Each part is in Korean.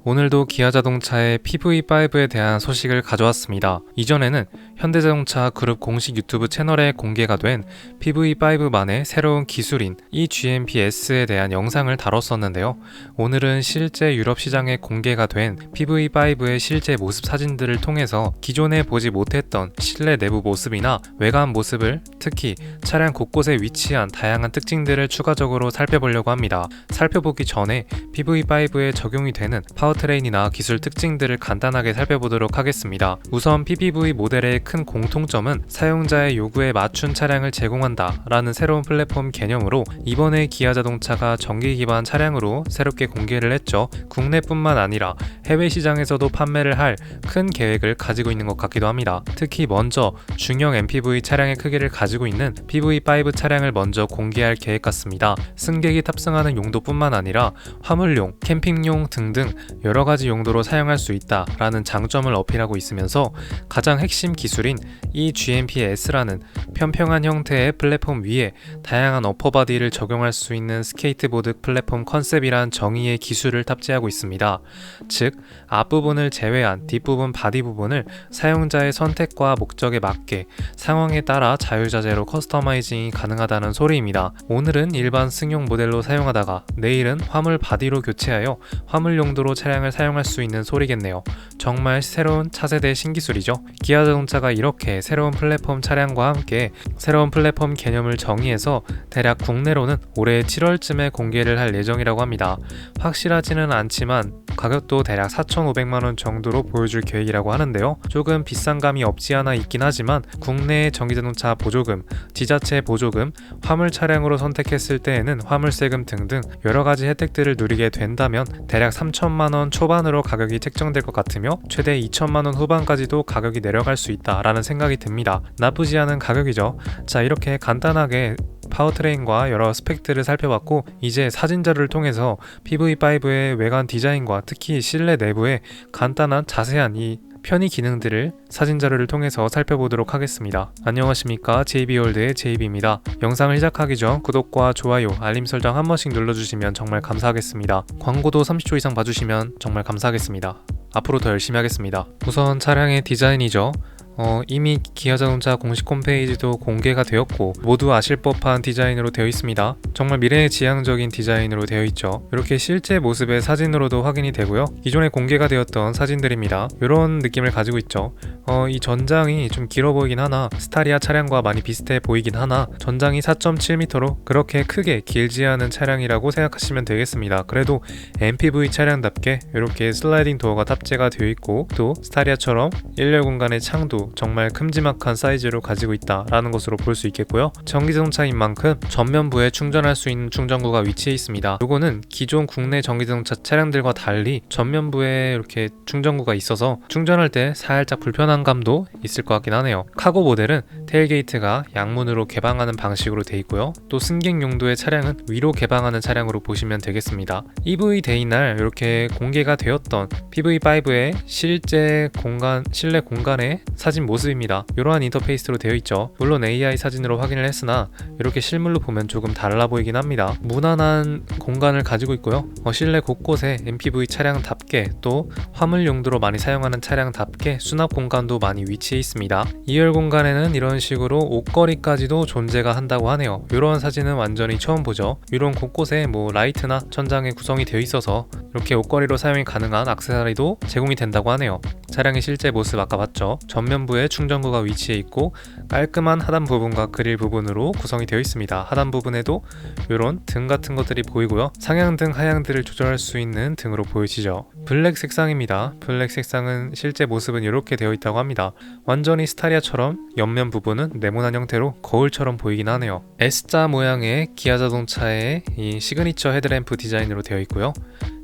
오늘도 기아자동차의 PV5에 대한 소식을 가져왔습니다. 이전에는 현대자동차 그룹 공식 유튜브 채널에 공개가 된 PV5만의 새로운 기술인 eGMP-S에 대한 영상을 다뤘었는데요. 오늘은 실제 유럽 시장에 공개가 된 PV5의 실제 모습 사진들을 통해서 기존에 보지 못했던 실내 내부 모습이나 외관 모습을, 특히 차량 곳곳에 위치한 다양한 특징들을 추가적으로 살펴보려고 합니다. 살펴보기 전에 PV5에 적용이 되는 파워트레인이나 기술 특징들을 간단하게 살펴보도록 하겠습니다. 우선 PPV 모델의 큰 공통점은 사용자의 요구에 맞춘 차량을 제공한다 라는 새로운 플랫폼 개념으로 이번에 기아자동차가 전기 기반 차량으로 새롭게 공개를 했죠. 국내뿐만 아니라 해외 시장에서도 판매를 할 큰 계획을 가지고 있는 것 같기도 합니다. 특히 먼저 중형 MPV 차량의 크기를 가지고 있는 PV5 차량을 먼저 공개할 계획 같습니다. 승객이 탑승하는 용도뿐만 아니라 화물용, 캠핑용 등등 여러가지 용도로 사용할 수 있다 라는 장점을 어필하고 있으면서 가장 핵심 기술인 eGMP-S라는 평평한 형태의 플랫폼 위에 다양한 어퍼바디를 적용할 수 있는 스케이트보드 플랫폼 컨셉이란 정의의 기술을 탑재하고 있습니다. 즉, 앞부분을 제외한 뒷부분 바디 부분을 사용자의 선택과 목적에 맞게 상황에 따라 자유자재로 커스터마이징이 가능하다는 소리입니다. 오늘은 일반 승용 모델로 사용하다가 내일은 화물 바디로 교체하여 화물 용도로 차량을 사용할 수 있는 소리겠네요. 정말 새로운 차세대 신기술이죠. 기아자동차가 이렇게 새로운 플랫폼 차량과 함께 새로운 플랫폼 개념을 정의해서 대략 국내로는 올해 7월쯤에 공개를 할 예정이라고 합니다. 확실하지는 않지만 가격도 대략 4,500만원 정도로 보여줄 계획이라고 하는데요. 조금 비싼 감이 없지 않아 있긴 하지만 국내의 전기자동차 보조금, 지자체 보조금, 화물 차량으로 선택했을 때에는 화물세금 등등 여러가지 혜택들을 누리게 된다면 대략 3천만원 초반으로 가격이 책정될 것 같으며 최대 2천만원 후반까지도 가격이 내려갈 수 있다라는 생각이 듭니다. 나쁘지 않은 가격이죠. 자, 이렇게 간단하게 파워트레인과 여러 스펙들을 살펴봤고, 이제 사진 자료를 통해서 PV5의 외관 디자인과 특히 실내 내부의 간단한 자세한 이 편의 기능들을 사진 자료를 통해서 살펴보도록 하겠습니다. 안녕하십니까, JB월드의 JB입니다. 영상을 시작하기 전 구독과 좋아요, 알림 설정 한 번씩 눌러주시면 정말 감사하겠습니다. 광고도 30초 이상 봐주시면 정말 감사하겠습니다. 앞으로 더 열심히 하겠습니다. 우선 차량의 디자인이죠. 이미 기아자동차 공식 홈페이지도 공개가 되었고 모두 아실 법한 디자인으로 되어 있습니다. 정말 미래지향적인 디자인으로 되어 있죠. 이렇게 실제 모습의 사진으로도 확인이 되고요. 기존에 공개가 되었던 사진들입니다. 이런 느낌을 가지고 있죠. 이 전장이 좀 길어 보이긴 하나 스타리아 차량과 많이 비슷해 보이긴 하나 전장이 4.7m로 그렇게 크게 길지 않은 차량이라고 생각하시면 되겠습니다. 그래도 MPV 차량답게 이렇게 슬라이딩 도어가 탑재가 되어 있고 또 스타리아처럼 일렬 공간의 창도 정말 큼지막한 사이즈로 가지고 있다라는 것으로 볼 수 있겠고요. 전기자동차인 만큼 전면부에 충전할 수 있는 충전구가 위치해 있습니다. 이거는 기존 국내 전기자동차 차량들과 달리 전면부에 이렇게 충전구가 있어서 충전할 때 살짝 불편한 감도 있을 것 같긴 하네요. 카고 모델은 테일게이트가 양문으로 개방하는 방식으로 되어 있고요. 또 승객 용도의 차량은 위로 개방하는 차량으로 보시면 되겠습니다. EV 데이 날 이렇게 공개가 되었던 PV5의 실제 실내 공간의 사진 모습입니다. 이러한 인터페이스로 되어 있죠. 물론 AI 사진으로 확인을 했으나 이렇게 실물로 보면 조금 달라 보이긴 합니다. 무난한 공간을 가지고 있고요. 실내 곳곳에 MPV 차량답게 또 화물 용도로 많이 사용하는 차량답게 수납 공간도 많이 위치해 있습니다. 2열 공간에는 이런 식으로 옷걸이까지도 존재가 한다고 하네요. 이런 사진은 완전히 처음 보죠. 이런 곳곳에 라이트나 천장에 구성이 되어 있어서 이렇게 옷걸이로 사용이 가능한 액세서리도 제공이 된다고 하네요. 차량의 실제 모습 아까 봤죠? 전면부에 충전구가 위치해 있고 깔끔한 하단 부분과 그릴 부분으로 구성이 되어 있습니다. 하단 부분에도 이런 등 같은 것들이 보이고요. 상향등, 하향등을 조절할 수 있는 등으로 보이시죠? 블랙 색상입니다. 블랙 색상은 실제 모습은 이렇게 되어 있다고 합니다. 완전히 스타리아처럼 옆면 부분은 네모난 형태로 거울처럼 보이긴 하네요. S자 모양의 기아자동차의 이 시그니처 헤드램프 디자인으로 되어 있고요.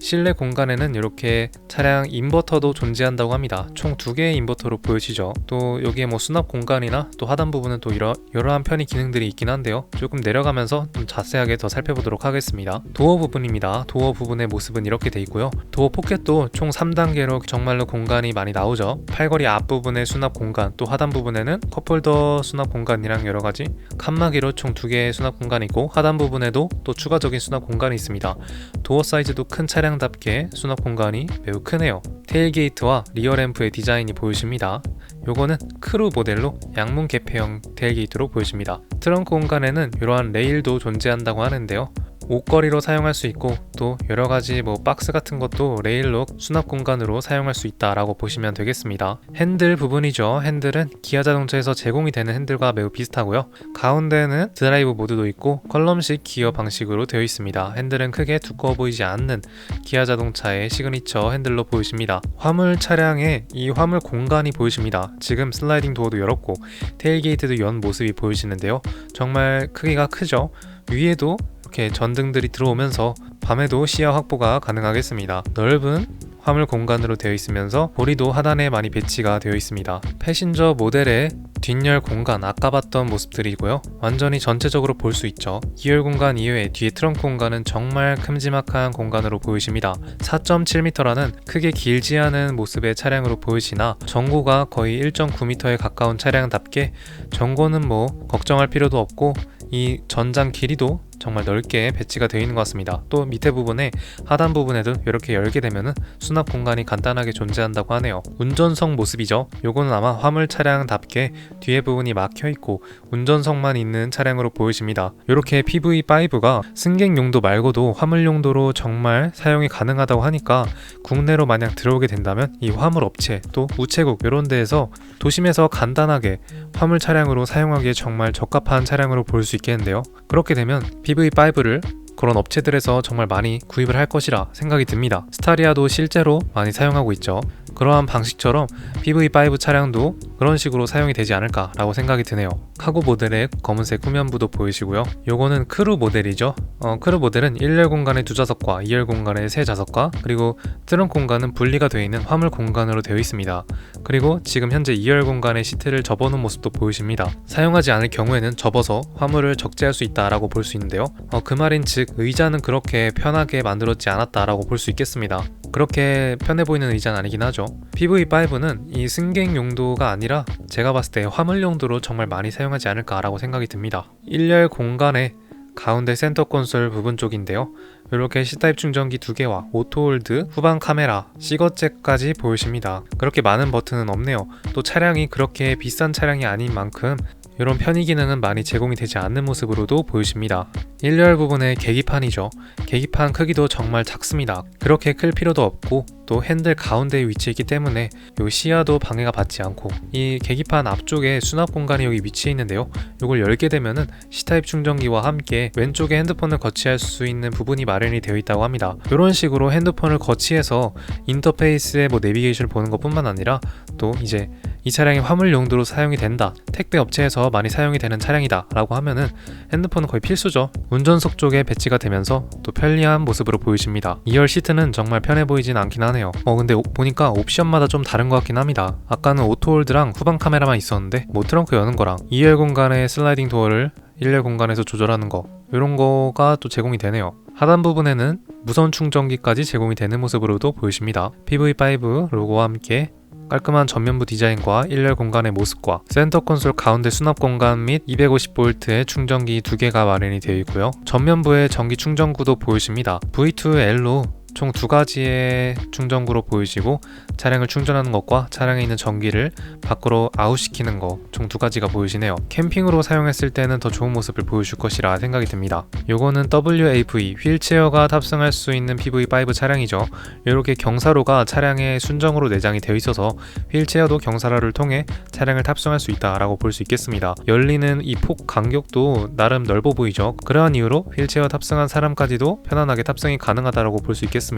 실내 공간에는 이렇게 차량 인버터도 존재한다고 합니다. 총 2개의 인버터로 보여지죠. 또 여기에 수납 공간이나 또 하단 부분은 또 여러한 편의 기능들이 있긴 한데요. 조금 내려가면서 좀 자세하게 더 살펴보도록 하겠습니다. 도어 부분입니다. 도어 부분의 모습은 이렇게 돼 있고요. 도어 포켓도 총 3단계로 정말로 공간이 많이 나오죠. 팔걸이 앞부분의 수납 공간, 또 하단 부분에는 컵홀더 수납 공간이랑 여러가지 칸막이로 총 2개의 수납 공간이 있고 하단 부분에도 또 추가적인 수납 공간이 있습니다. 도어 사이즈도 큰 차량 차량답게 수납 공간이 매우 크네요. 테일게이트와 리어램프의 디자인이 보이십니다. 요거는 크루 모델로 양문 개폐형 테일게이트로 보이십니다. 트렁크 공간에는 이러한 레일도 존재한다고 하는데요. 옷걸이로 사용할 수 있고 또 여러가지 박스 같은 것도 레일로 수납 공간으로 사용할 수 있다라고 보시면 되겠습니다. 핸들 부분이죠. 핸들은 기아 자동차에서 제공이 되는 핸들과 매우 비슷하고요. 가운데는 드라이브 모드도 있고 컬럼식 기어 방식으로 되어 있습니다. 핸들은 크게 두꺼워 보이지 않는 기아 자동차의 시그니처 핸들로 보이십니다. 화물 차량에 이 화물 공간이 보이십니다. 지금 슬라이딩 도어도 열었고 테일게이트도 연 모습이 보이시는데요. 정말 크기가 크죠. 위에도 이렇게 전등들이 들어오면서 밤에도 시야 확보가 가능하겠습니다. 넓은 화물 공간으로 되어 있으면서 보리도 하단에 많이 배치가 되어 있습니다. 패신저 모델의 뒷열 공간 아까 봤던 모습들이고요. 완전히 전체적으로 볼 수 있죠. 2열 공간 이외에 뒤에 트렁크 공간은 정말 큼지막한 공간으로 보이십니다. 4.7m라는 크게 길지 않은 모습의 차량으로 보이시나 전고가 거의 1.9m에 가까운 차량답게 전고는 걱정할 필요도 없고 이 전장 길이도 정말 넓게 배치가 되어 있는 것 같습니다. 또 밑에 부분에 하단 부분에도 이렇게 열게 되면은 수납 공간이 간단하게 존재한다고 하네요. 운전석 모습이죠. 요거는 아마 화물 차량답게 뒤에 부분이 막혀 있고 운전석만 있는 차량으로 보이십니다. 이렇게 PV5가 승객 용도 말고도 화물 용도로 정말 사용이 가능하다고 하니까 국내로 만약 들어오게 된다면 이 화물 업체 또 우체국 이런 데에서 도심에서 간단하게 화물 차량으로 사용하기에 정말 적합한 차량으로 볼 수 있겠는데요. 그렇게 되면 PV5를 그런 업체들에서 정말 많이 구입을 할 것이라 생각이 듭니다. 스타리아도 실제로 많이 사용하고 있죠. 그러한 방식처럼 PV5 차량도 그런 식으로 사용이 되지 않을까라고 생각이 드네요. 카고 모델의 검은색 후면부도 보이시고요. 요거는 크루 모델이죠. 크루 모델은 1열 공간의 2좌석과 2열 공간의 3좌석과 그리고 트렁크 공간은 분리가 되어 있는 화물 공간으로 되어 있습니다. 그리고 지금 현재 2열 공간의 시트를 접어놓은 모습도 보이십니다. 사용하지 않을 경우에는 접어서 화물을 적재할 수 있다라고 볼 수 있는데요. 그 말인즉 의자는 그렇게 편하게 만들어지지 않았다라고 볼 수 있겠습니다. 그렇게 편해 보이는 의자는 아니긴 하죠. PV5는 이 승객 용도가 아니라 제가 봤을 때 화물 용도로 정말 많이 사용하지 않을까라고 생각이 듭니다. 1열 공간에 가운데 센터 콘솔 부분 쪽인데요. 이렇게 C타입 충전기 2개와 오토홀드, 후방 카메라, 시거잭까지 보이십니다. 그렇게 많은 버튼은 없네요. 또 차량이 그렇게 비싼 차량이 아닌 만큼 이런 편의 기능은 많이 제공이 되지 않는 모습으로도 보이십니다. 1열 부분의 계기판이죠. 계기판 크기도 정말 작습니다. 그렇게 클 필요도 없고 또 핸들 가운데에 위치했기 때문에 요 시야도 방해가 받지 않고 이 계기판 앞쪽에 수납 공간이 여기 위치해 있는데요. 이걸 열게 되면은 C타입 충전기와 함께 왼쪽에 핸드폰을 거치할 수 있는 부분이 마련이 되어 있다고 합니다. 이런 식으로 핸드폰을 거치해서 인터페이스에 내비게이션을 보는 것 뿐만 아니라 또 이제 이 차량이 화물 용도로 사용이 된다, 택배 업체에서 많이 사용이 되는 차량이다 라고 하면은 핸드폰은 거의 필수죠. 운전석 쪽에 배치가 되면서 또 편리한 모습으로 보이십니다. 2열 시트는 정말 편해 보이진 않긴 하네요. 근데 보니까 옵션마다 좀 다른 것 같긴 합니다. 아까는 오토홀드랑 후방 카메라만 있었는데 트렁크 여는 거랑 2열 공간의 슬라이딩 도어를 1열 공간에서 조절하는 거 이런 거가 또 제공이 되네요. 하단 부분에는 무선 충전기까지 제공이 되는 모습으로도 보이십니다. PV5 로고와 함께 깔끔한 전면부 디자인과 1열 공간의 모습과 센터 콘솔 가운데 수납 공간 및 250V의 충전기 2개가 마련이 되어 있고요. 전면부에 전기 충전구도 보이십니다. V2L로 총 2가지의 충전구로 보이시고 차량을 충전하는 것과 차량에 있는 전기를 밖으로 아웃시키는 것 총 2가지가 보이시네요. 캠핑으로 사용했을 때는 더 좋은 모습을 보여줄 것이라 생각이 듭니다. 요거는 WAV 휠체어가 탑승할 수 있는 PV5 차량이죠. 이렇게 경사로가 차량에 순정으로 내장이 되어 있어서 휠체어도 경사로를 통해 차량을 탑승할 수 있다라고 볼 수 있겠습니다. 열리는 이 폭 간격도 나름 넓어 보이죠. 그러한 이유로 휠체어 탑승한 사람까지도 편안하게 탑승이 가능하다라고 볼 수 있겠습니다.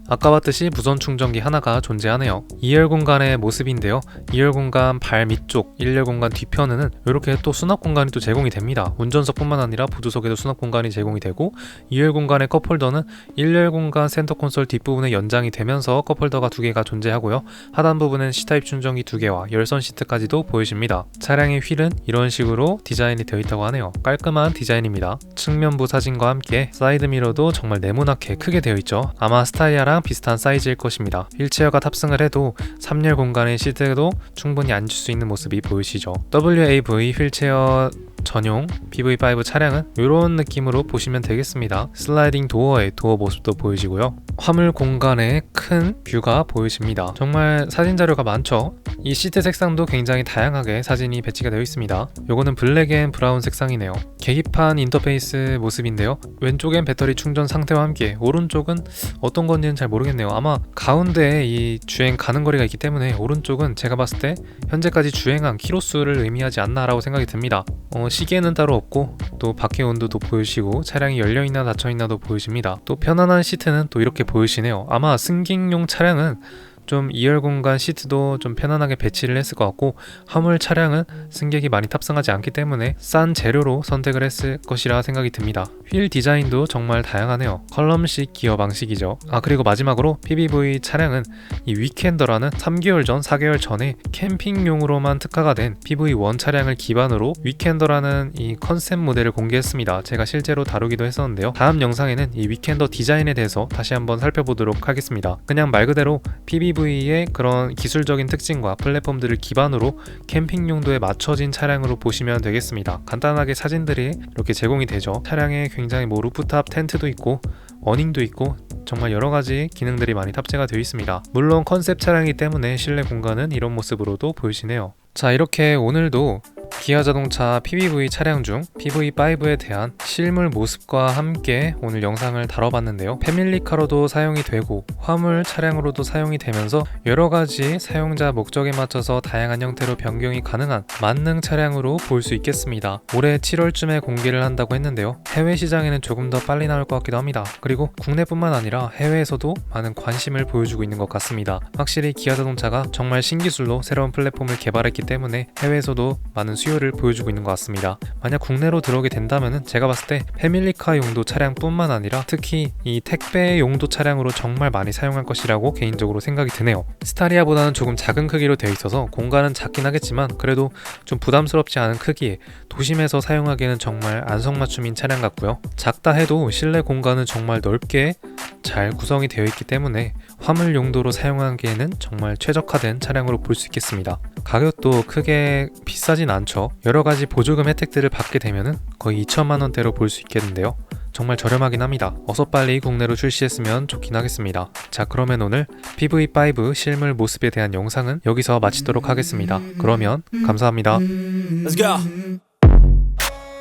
아까 봤듯이 무선 충전기 하나가 존재하네요. 2열 공간의 모습인데요. 2열 공간 발 밑쪽, 1열 공간 뒤편에는 이렇게 또 수납 공간이 또 제공이 됩니다. 운전석뿐만 아니라 부두석에도 수납 공간이 제공이 되고 2열 공간의 컵홀더는 1열 공간 센터 콘솔 뒷부분에 연장이 되면서 컵홀더가 2개가 존재하고요. 하단 부분은 C타입 충전기 2개와 열선 시트까지도 보이십니다. 차량의 휠은 이런 식으로 디자인이 되어 있다고 하네요. 깔끔한 디자인입니다. 측면부 사진과 함께 사이드미러도 정말 네모나게 크게 되어 있죠. 아마 스타리아랑 비슷한 사이즈일 것입니다. 휠체어가 탑승을 해도 3열 공간의 시트에도 충분히 앉을 수 있는 모습이 보이시죠. WAV 휠체어 전용 PV5 차량은 이런 느낌으로 보시면 되겠습니다. 슬라이딩 도어의 도어 모습도 보이시고요. 화물 공간에 큰 뷰가 보이십니다. 정말 사진 자료가 많죠. 이 시트 색상도 굉장히 다양하게 사진이 배치가 되어 있습니다. 요거는 블랙 앤 브라운 색상이네요. 계기판 인터페이스 모습인데요. 왼쪽엔 배터리 충전 상태와 함께 오른쪽은 어떤 건지는 잘 모르겠네요. 아마 가운데에 이 주행 가는 거리가 있기 때문에 오른쪽은 제가 봤을 때 현재까지 주행한 키로수를 의미하지 않나라고 생각이 듭니다. 시계는 따로 없고 또 밖의 온도도 보이시고 차량이 열려있나 닫혀있나도 보이십니다. 또 편안한 시트는 또 이렇게 보이시네요. 아마 승객용 차량은 좀 2열 공간 시트도 좀 편안하게 배치를 했을 것 같고, 화물 차량은 승객이 많이 탑승하지 않기 때문에 싼 재료로 선택을 했을 것이라 생각이 듭니다. 휠 디자인도 정말 다양하네요. 컬럼식 기어 방식이죠. 그리고 마지막으로 PBV 차량은 이 위켄더라는 3개월 전, 4개월 전에 캠핑용으로만 특화가 된 PV1 차량을 기반으로 위켄더라는 이 컨셉 모델을 공개했습니다. 제가 실제로 다루기도 했었는데요. 다음 영상에는 이 위켄더 디자인에 대해서 다시 한번 살펴보도록 하겠습니다. 그냥 말 그대로 PBV의 그런 기술적인 특징과 플랫폼들을 기반으로 캠핑 용도에 맞춰진 차량으로 보시면 되겠습니다. 간단하게 사진들이 이렇게 제공이 되죠. 차량에 굉장히 루프탑 텐트도 있고 어닝도 있고 정말 여러가지 기능들이 많이 탑재가 되어 있습니다. 물론 컨셉 차량이기 때문에 실내 공간은 이런 모습으로도 보이시네요. 자, 이렇게 오늘도 기아자동차 PBV 차량 중 PV5에 대한 실물 모습과 함께 오늘 영상을 다뤄봤는데요. 패밀리카로도 사용이 되고 화물 차량으로도 사용이 되면서 여러가지 사용자 목적에 맞춰서 다양한 형태로 변경이 가능한 만능 차량으로 볼 수 있겠습니다. 올해 7월쯤에 공개를 한다고 했는데요. 해외 시장에는 조금 더 빨리 나올 것 같기도 합니다. 그리고 국내뿐만 아니라 해외에서도 많은 관심을 보여주고 있는 것 같습니다. 확실히 기아자동차가 정말 신기술로 새로운 플랫폼을 개발했기 때문에 해외에서도 많은 수요를 보여주고 있는 것 같습니다. 만약 국내로 들어오게 된다면 제가 봤을 때 패밀리카 용도 차량뿐만 아니라 특히 이 택배 용도 차량으로 정말 많이 사용할 것이라고 개인적으로 생각이 드네요. 스타리아보다는 조금 작은 크기로 되어 있어서 공간은 작긴 하겠지만 그래도 좀 부담스럽지 않은 크기에 도심에서 사용하기에는 정말 안성맞춤인 차량 같고요. 작다 해도 실내 공간은 정말 넓게 잘 구성이 되어 있기 때문에 화물 용도로 사용하기에는 정말 최적화된 차량으로 볼 수 있겠습니다. 가격도 크게 비싸진 않죠. 여러가지 보조금 혜택들을 받게 되면 거의 2천만원대로 볼 수 있겠는데요. 정말 저렴하긴 합니다. 어서 빨리 국내로 출시했으면 좋긴 하겠습니다. 자, 그러면 오늘 PV5 실물 모습에 대한 영상은 여기서 마치도록 하겠습니다. 그러면 감사합니다. Let's go.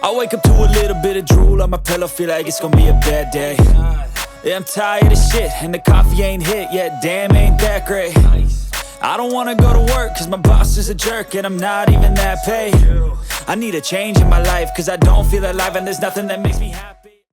I wake up to a little bit of drool on my pillow, feel like it's gonna be a bad day. Yeah, I'm tired of shit, and the coffee ain't hit yet, damn, ain't that great. I don't wanna go to work, cause my boss is a jerk, and I'm not even that paid. I need a change in my life, cause I don't feel alive, and there's nothing that makes me happy.